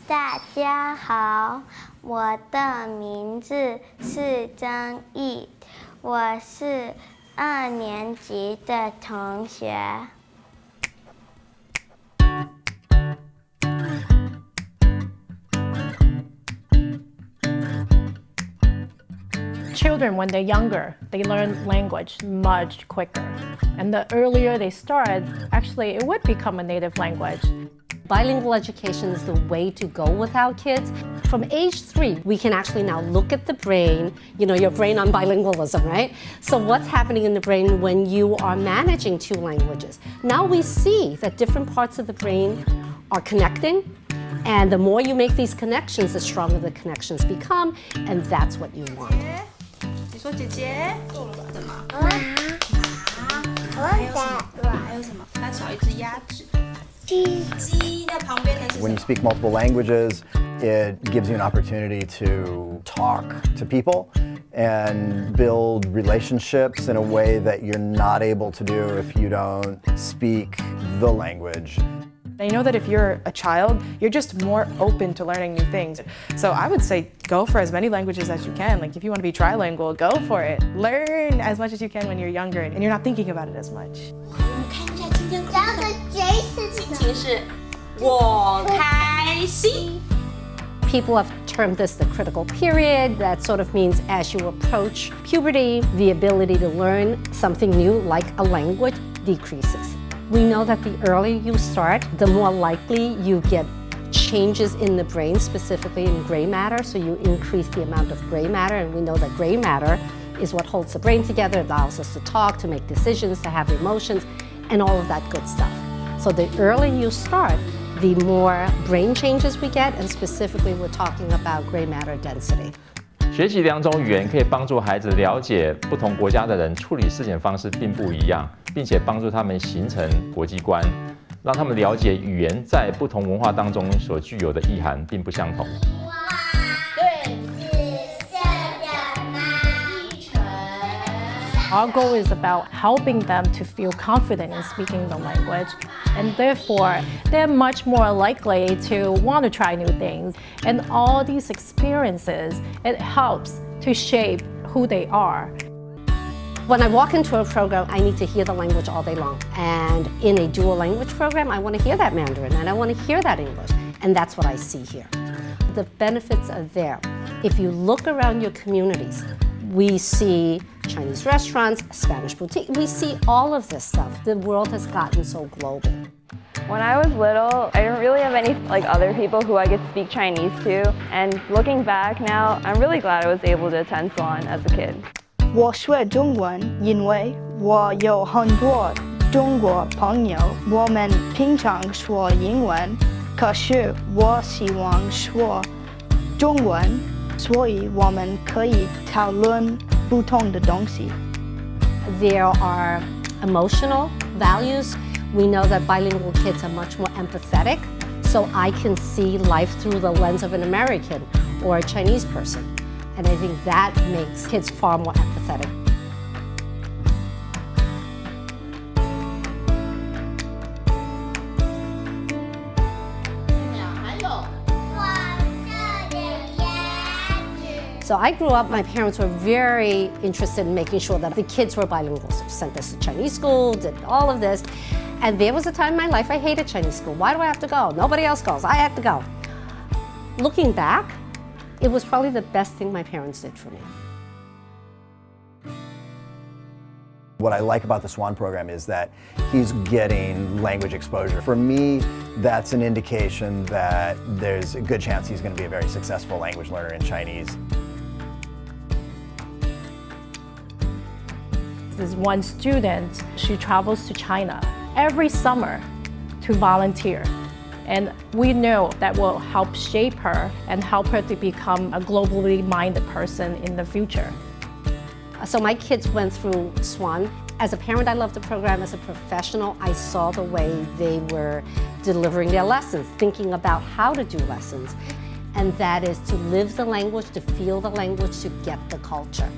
大家好，我的名字是张毅，我是2年级的同学。Children, when they're younger, they learn language much quicker. And the earlier they start, actually, it would become a native language. Bilingual education is the way to go with our kids. From age 3, we can actually now look at the brain, your brain on bilingualism, right? So what's happening in the brain when you are managing 2 languages? Now we see that different parts of the brain are connecting, and the more you make these connections, the stronger the connections become, and that's what you want. 你说姐姐够了吧？什么？还有什么？它少一只鸭子。鸡在旁边的是什么？ When you speak multiple languages, it gives you an opportunity to talk to people and build relationships in a way that you're not able to do if you don't speak the language. I know that if you're a child, you're just more open to learning new things. So I would say go for as many languages as you can. Like if you want to be trilingual, go for it. Learn as much as you can when you're younger and you're not thinking about it as much. 我们看一下今天课的心情是我开心。 People have termed this the critical period. That sort of means as you approach puberty, the ability to learn something new, like a language, decreases. We know that the earlier you start, the more likely you get changes in the brain, specifically in gray matter, so you increase the amount of gray matter, and we know that gray matter is what holds the brain together, it allows us to talk, to make decisions, to have emotions, and all of that good stuff. So the earlier you start, the more brain changes we get, and specifically we're talking about gray matter density. 学习2种语言可以帮助孩子了解不同国家的人处理事情方式并不一样，并且帮助他们形成国际观，让他们了解语言在不同文化当中所具有的意涵并不相同。 Our goal is about helping them to feel confident in speaking the language, and therefore they're much more likely to want to try new things. And all these experiences, it helps to shape who they are. When I walk into a program, I need to hear the language all day long. And in a dual language program, I want to hear that Mandarin and I want to hear that English. And that's what I see here. The benefits are there. If you look around your communities, we see Chinese restaurants, Spanish boutique, we see all of this stuff. The world has gotten so global. When I was little, I didn't really have any other people who I could speak Chinese to. And looking back now, I'm really glad I was able to attend SWAN as a kid. 我学中文，因为我有很多中国朋友，我们平常说英文，可是我希望说中文，所以我们可以讨论不同的东西。 There are emotional values. We know that bilingual kids are much more empathetic, so I can see life through the lens of an American or a Chinese person. And I think that makes kids far more empathetic. So I grew up, my parents were very interested in making sure that the kids were bilingual. So sent us to Chinese school, did all of this. And there was a time in my life I hated Chinese school. Why do I have to go? Nobody else goes, I have to go. Looking back, it was probably the best thing my parents did for me. What I like about the SWAN program is that he's getting language exposure. For me, that's an indication that there's a good chance he's going to be a very successful language learner in Chinese. There's one student, she travels to China every summer to volunteer. And we know that will help shape her and help her to become a globally minded person in the future. So my kids went through SWAN. As a parent, I loved the program. As a professional, I saw the way they were delivering their lessons, thinking about how to do lessons. And that is to live the language, to feel the language, to get the culture.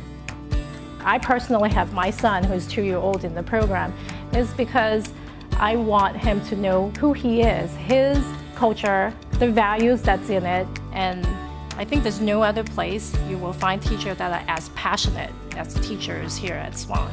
I personally have my son, who's 2-year-old in the program, is because I want him to know who he is, his culture, the values that's in it, and I think there's no other place you will find teachers that are as passionate as teachers here at SWAN.